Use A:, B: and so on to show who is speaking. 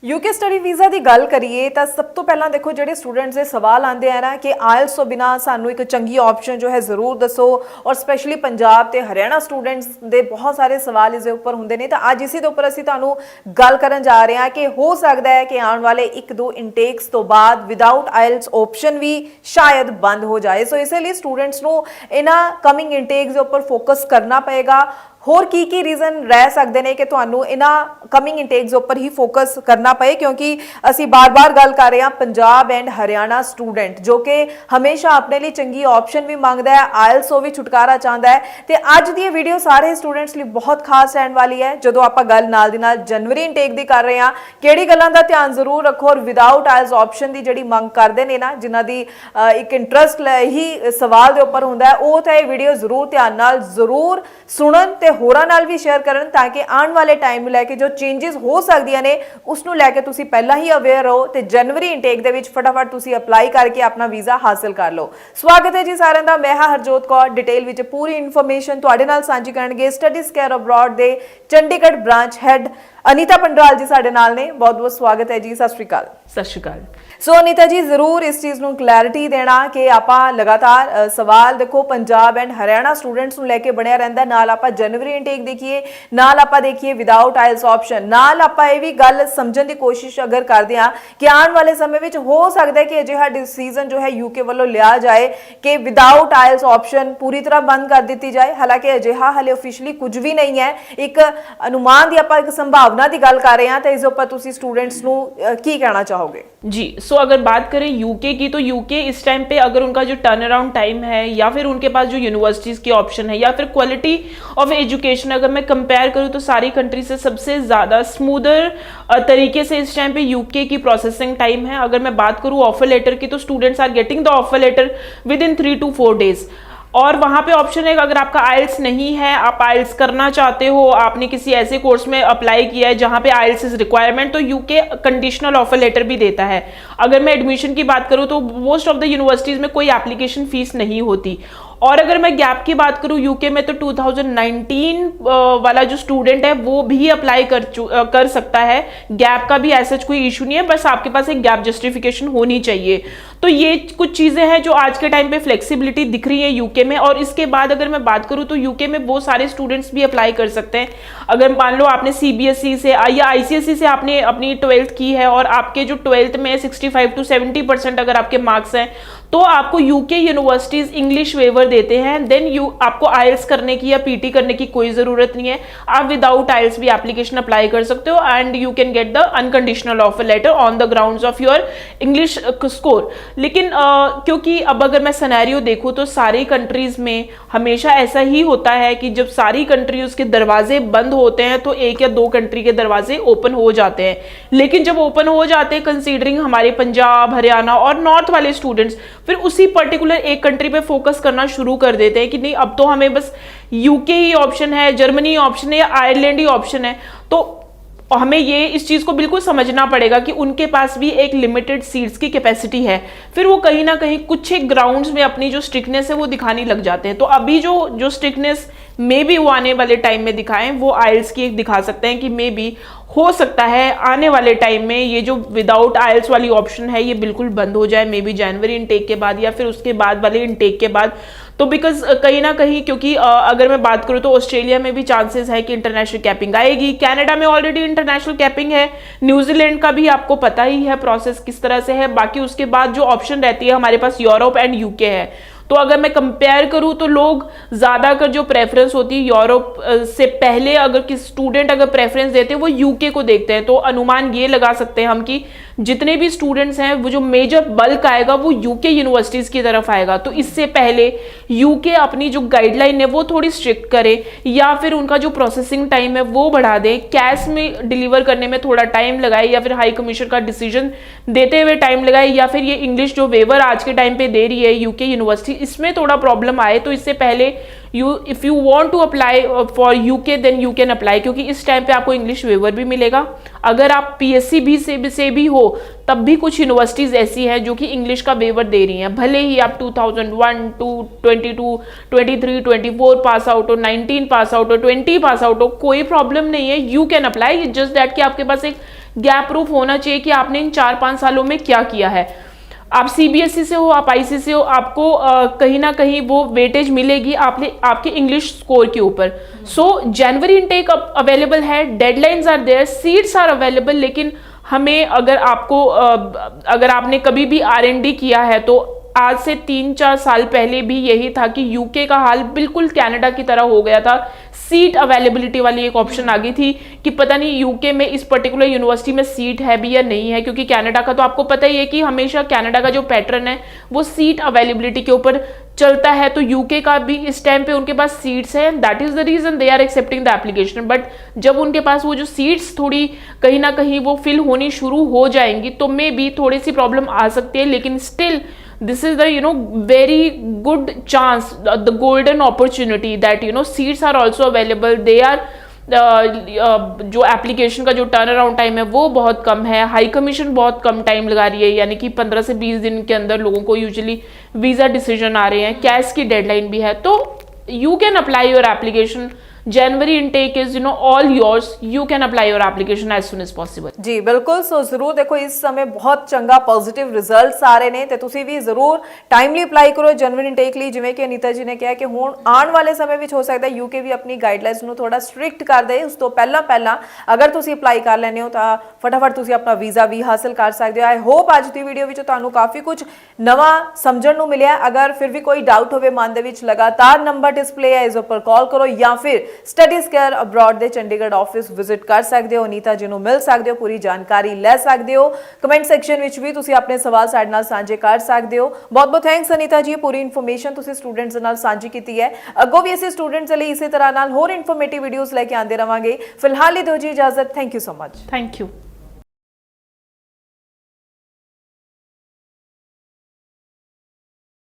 A: UK study visa की गल करिए तो सब तो पहला देखो जो स्टूडेंट्स के सवाल आते हैं ना कि आयल्स तो बिना सानू एक चंगी ऑप्शन जो है जरूर दसो। और स्पैशली पंजाब ते हरियाणा स्टूडेंट्स के बहुत सारे सवाल इस उपर होंगे ने। तो अज इसी के उपर असीं तुहानू गल करन जा रहे हैं कि हो सकता है कि आने वाले 1-2 इंटेक्स तो बाद विदाउट आयल्स ऑप्शन भी शायद बंद हो जाए। सो इसलिए स्टूडेंट्स नू इन्हां कमिंग इंटेक्स के उपर फोकस करना पएगा। होर की रीजन रह सकते हैं कि तुहानू इन्हां कमिंग इंटेक्स उपर ही फोकस करना पे, क्योंकि असी बार बार गल कर रहे हैं पंजाब एंड हरियाणा स्टूडेंट जो कि हमेशा अपने लिए चंगी ऑप्शन भी मंगता है, आयल्स भी छुटकारा चाहता है। तो अज की वीडियो सारे स्टूडेंट्स लिए बहुत खास रहने वाली है। जो आप गल नाल दी नाल जनवरी इंटेक की कर रहे हैं, किहड़ी गल्लां दा ध्यान जरूर रखो और विदाउट आयल्स ऑप्शन की जिहड़ी मंग करते हैं ना, जिन्हां दी एक इंटरस्ट ही सवाल के उपर हुंदा है, वो तो यह वीडियो जरूर ध्यान नाल जरूर सुनन ते होरां नाल भी शेयर करन, ताकि आने वाले टाइम लैके जो चेंजेस हो सकदियां ने उसनूं लैके तुसीं पहला ही अवेयर हो तो जनवरी इंटेक दे विच फटाफट तुसीं अप्लाई करके अपना वीज़ा हासिल कर लो। स्वागत है जी सारिਆਂ ਦਾ। मैं हरजोत कौर डिटेल विच पूरी इन्फॉर्मेशन तुहाडे नाल सांझी करनगे स्टडीज केयर अब्रॉड दे चंडीगढ़ ब्रांच हैड अनीता पंडराल जी साडे नाल ने। बहुत बहुत स्वागत है जी। सत श्री अकाल।
B: सत श्री अकाल।
A: सो अनीता जी जरूर इस चीज़ ਨੂੰ क्लैरिटी देना कि आपां लगातार सवाल देखो पंजाब एंड हरियाणा स्टूडेंट्स ਨੂੰ लेके ਬਣਿਆ ਰਹਿੰਦਾ। ਨਾਲ ਆਪਾਂ जनवरी इंटेक देखिए, ਨਾਲ ਆਪਾਂ देखिए विदाउट आयल्स ऑप्शन, ਨਾਲ ਆਪਾਂ ਇਹ ਵੀ ਗੱਲ ਸਮਝਣ ਦੀ कोशिश अगर करते हैं कि आने वाले समय में हो सकता है कि अजिहा डिसीजन जो है यूके वालों लिया जाए कि विदाउट आयल्स ऑप्शन पूरी तरह बंद कर दी जाए। हालांकि अजिहा हाले ऑफिशियली कुछ भी नहीं है, एक अनुमान की आप एक संभावना की गल कर रहे हैं। तो इस उपर तुसीं स्टूडेंट्स नूं की कहना चाहोगे
B: जी? सो अगर बात करें यूके की, तो यूके इस टाइम पे अगर उनका जो टर्न अराउंड टाइम है या फिर उनके पास जो यूनिवर्सिटीज़ के ऑप्शन है या फिर क्वालिटी ऑफ एजुकेशन अगर मैं कंपेयर करूँ तो सारी कंट्री से सबसे ज़्यादा स्मूदर तरीके से इस टाइम पे यूके की प्रोसेसिंग टाइम है। अगर मैं बात करूँ ऑफर लेटर की, तो students are getting the offer letter within 3 to 4 days। और वहाँ पे ऑप्शन है अगर आपका आइल्स नहीं है, आप आइल्स करना चाहते हो, आपने किसी ऐसे कोर्स में अप्लाई किया है जहाँ पे आइल्स इज रिक्वायरमेंट, तो यूके कंडीशनल ऑफर लेटर भी देता है। अगर मैं एडमिशन की बात करूँ तो मोस्ट ऑफ द यूनिवर्सिटीज़ में कोई एप्लीकेशन फीस नहीं होती। और अगर मैं गैप की बात करूं यूके में, तो 2019 वाला जो स्टूडेंट है वो भी अप्लाई कर सकता है। गैप का भी ऐसा कोई इशू नहीं है, बस आपके पास एक गैप जस्टिफिकेशन होनी चाहिए। तो ये कुछ चीज़ें हैं जो आज के टाइम पे फ्लेक्सिबिलिटी दिख रही है यूके में। और इसके बाद अगर मैं बात करूं तो यूके में वो सारे स्टूडेंट्स भी अप्लाई कर सकते हैं। अगर मान लो आपने सीबीएसई से या आईसीएसई से आपने अपनी 12th की है और आपके जो 12th में 65 to 70% अगर आपके मार्क्स हैं, तो आपको यूके यूनिवर्सिटीज इंग्लिश वेवर देते हैं। देन आपको आइल्स करने की या पीटी करने की कोई ज़रूरत नहीं है। आप विदाउट आइल्स भी एप्लीकेशन अप्लाई कर सकते हो and you can get the unconditional offer later on the grounds of your English score. लेकिन क्योंकि अब अगर मैं सिनेरियो देखूँ तो सारी कंट्रीज़ में हमेशा ऐसा ही होता है कि जब सारी कंट्रीज़ के दरवाजे बंद होते हैं तो 1 या 2 कंट्री के दरवाजे ओपन हो जाते हैं। लेकिन जब ओपन हो जाते हैं, कंसीडरिंग हमारे पंजाब, हरियाणा और नॉर्थ वाले स्टूडेंट्स फिर उसी पर्टिकुलर एक कंट्री पे फोकस करना शुरू कर देते हैं कि नहीं अब तो हमें बस यूके ही ऑप्शन है, जर्मनी ऑप्शन है या आयरलैंड ही ऑप्शन है। तो हमें ये इस चीज़ को बिल्कुल समझना पड़ेगा कि उनके पास भी एक लिमिटेड सीट्स की कैपेसिटी है। फिर वो कहीं ना कहीं कुछ एक ग्राउंड्स में अपनी जो स्ट्रिक्टनेस है वो दिखाने लग जाते हैं। तो अभी जो स्ट्रिक्टनेस मे बी वो आने वाले टाइम में दिखाएं, वो आइल्स की एक दिखा सकते हैं कि मे बी हो सकता है आने वाले टाइम में ये जो विदाउट आइल्स वाली ऑप्शन है ये बिल्कुल बंद हो जाए, मे बी जनवरी इंटेक के बाद या फिर उसके बाद वाले इंटेक के बाद। तो बिकॉज कहीं ना कहीं क्योंकि अगर मैं बात करूँ तो ऑस्ट्रेलिया में भी चांसेस है कि इंटरनेशनल कैपिंग आएगी, कनाडा में ऑलरेडी इंटरनेशनल कैपिंग है, न्यूजीलैंड का भी आपको पता ही है प्रोसेस किस तरह से है। बाकी उसके बाद जो ऑप्शन रहती है हमारे पास यूरोप एंड यूके है। तो अगर मैं कंपेयर करूं तो लोग ज़्यादातर जो प्रेफरेंस होती है यूरोप से पहले अगर किस स्टूडेंट अगर प्रेफरेंस देते हैं वो यूके को देखते हैं। तो अनुमान ये लगा सकते हैं हम कि जितने भी स्टूडेंट्स हैं वो जो मेजर बल्क आएगा वो यूके यूनिवर्सिटीज़ की तरफ आएगा। तो इससे पहले यूके अपनी जो गाइडलाइन है वो थोड़ी स्ट्रिक्ट करे या फिर उनका जो प्रोसेसिंग टाइम है वो बढ़ा दे, कैश में डिलीवर करने में थोड़ा टाइम लगाए या फिर हाई कमीशन का डिसीजन देते हुए टाइम लगाए, या फिर ये इंग्लिश जो वेवर आज के टाइम पे दे रही है यूके यूनिवर्सिटी इसमें थोड़ा प्रॉब्लम आए। तो इससे पहले if you want to apply for UK then you can apply, क्योंकि इस टाइम पे आपको इंग्लिश वेवर भी मिलेगा। अगर आप पीएससी भी से भी हो तब भी कुछ यूनिवर्सिटीज़ ऐसी हैं जो कि इंग्लिश का वेवर दे रही हैं, भले ही आप 2001 टू 22 23 24 पास आउट हो, 19 पास आउट हो, 20 पास आउट हो, कोई प्रॉब्लम नहीं है, you can apply. Just that कि आपके पास एक गैप प्रूफ होना चाहिए कि आपने इन 4-5 सालों में क्या किया है। आप सीबीएसई से हो, आप आईसीएसई से हो, आपको कहीं ना कहीं वो वेटेज मिलेगी आपके इंग्लिश स्कोर के ऊपर। सो जनवरी इनटेक अवेलेबल है, deadlines are there, seats are available. लेकिन हमें अगर आपने कभी भी R&D किया है तो आज से 3-4 साल पहले भी यही था कि यूके का हाल बिल्कुल कनाडा की तरह हो गया था। सीट अवेलेबिलिटी वाली एक ऑप्शन आ गई थी कि पता नहीं यूके में इस पर्टिकुलर यूनिवर्सिटी में सीट है भी या नहीं है, क्योंकि कनाडा का तो आपको पता ही है कि हमेशा कनाडा का जो पैटर्न है वो सीट अवेलेबिलिटी के ऊपर चलता है। तो यूके का भी इस टाइम पे उनके पास सीट्स हैं, that is the reason they are accepting the application. But जब उनके पास वो जो सीट्स थोड़ी कहीं ना कहीं वो फिल होनी शुरू हो जाएंगी तो मे बी थोड़ी सी प्रॉब्लम आ सकती है, लेकिन still this is the very good chance, the golden opportunity that seats are also available. they are जो एप्लीकेशन का जो टर्न अराउंड टाइम है वो बहुत कम है, हाई कमीशन बहुत कम टाइम लगा रही है, यानी कि 15 से 20 दिन के अंदर लोगों को यूजुअली वीजा डिसीजन आ रहे हैं, कैश की डेडलाइन भी है। तो you can apply your application, January intake is all yours, you can apply your application as soon as possible।
A: जी बिल्कुल। सो जरूर देखो इस समय बहुत चंगा पॉजिटिव रिजल्ट्स आ रहे ने ਤੇ ਤੁਸੀਂ ਵੀ ਜ਼ਰੂਰ ਟਾਈਮਲੀ ਅਪਲਾਈ ਕਰੋ ਜਨਵਰੀ ਇਨਟੇਕ ਲਈ। ਜਿਵੇਂ ਕਿ ਅਨੀਤਾ ਜੀ ਨੇ ਕਿਹਾ ਕਿ ਹੁਣ ਆਉਣ ਵਾਲੇ ਸਮੇਂ ਵਿੱਚ ਹੋ ਸਕਦਾ ਯੂਕੇ ਵੀ ਆਪਣੀ ਗਾਈਡਲਾਈਨਸ ਨੂੰ ਥੋੜਾ ਸਟ੍ਰਿਕਟ ਕਰ ਦੇ। ਉਸ ਤੋਂ ਪਹਿਲਾਂ ਅਗਰ ਤੁਸੀਂ ਅਪਲਾਈ ਕਰ ਲੈਣੇ ਹੋ ਤਾਂ ਫਟਾਫਟ ਤੁਸੀਂ ਆਪਣਾ ਵੀਜ਼ਾ ਵੀ ਹਾਸਲ ਕਰ ਸਕਦੇ ਹੋ। ਆਈ ਹੋਪ ਅੱਜ ਦੀ ਵੀਡੀਓ ਵਿੱਚ ਤੁਹਾਨੂੰ ਕਾਫੀ ਕੁਝ ਨਵਾਂ ਸਮਝਣ ਨੂੰ ਮਿਲਿਆ। ਅਗਰ ਫਿਰ ਵੀ ਕੋਈ ਡਾਊਟ ਹੋਵੇ ਮਨ ਦੇ ਵਿੱਚ ਲਗਾਤਾਰ ਨੰਬਰ ਡਿਸਪਲੇ ਹੈ ਇਸ ਉੱਪਰ ਕਾਲ ਕਰੋ ਜਾਂ ਫਿਰ ਸਟੱਡੀਜ਼ ਕੇਅਰ ਅਬਰੋਡ ਦੇ ਚੰਡੀਗੜ੍ਹ ਆਫਿਸ ਵਿਜ਼ਿਟ ਕਰ ਸਕਦੇ ਹੋ, ਅਨੀਤਾ ਜੀ ਨੂੰ ਮਿਲ ਸਕਦੇ ਹੋ, ਪੂਰੀ ਜਾਣਕਾਰੀ ਲੈ ਸਕਦੇ ਹੋ। ਕਮੈਂਟ ਸੈਕਸ਼ਨ ਵਿੱਚ ਵੀ ਤੁਸੀਂ ਆਪਣੇ ਸਵਾਲ ਸਾਡੇ ਨਾਲ ਸਾਂਝੇ ਕਰ ਸਕਦੇ ਹੋ। ਬਹੁਤ ਬਹੁਤ ਥੈਂਕਸ ਅਨੀਤਾ ਜੀ, ਪੂਰੀ ਇਨਫੋਰਮੇਸ਼ਨ ਤੁਸੀਂ ਸਟੂਡੈਂਟਸ ਨਾਲ ਸਾਂਝੀ ਕੀਤੀ ਹੈ। ਅੱਗੋਂ ਵੀ ਅਸੀਂ ਸਟੂਡੈਂਟਸ ਲਈ ਇਸੇ ਤਰ੍ਹਾਂ ਨਾਲ ਹੋਰ ਇਨਫੋਰਮੇਟਿਵ ਵੀਡੀਓਜ਼ ਲੈ ਕੇ ਆਉਂਦੇ ਰਵਾਂਗੇ। ਫਿਲਹਾਲ ਲਈ ਦਿਓ ਜੀ ਇਜਾਜ਼ਤ। Thank you so much.
B: Thank you.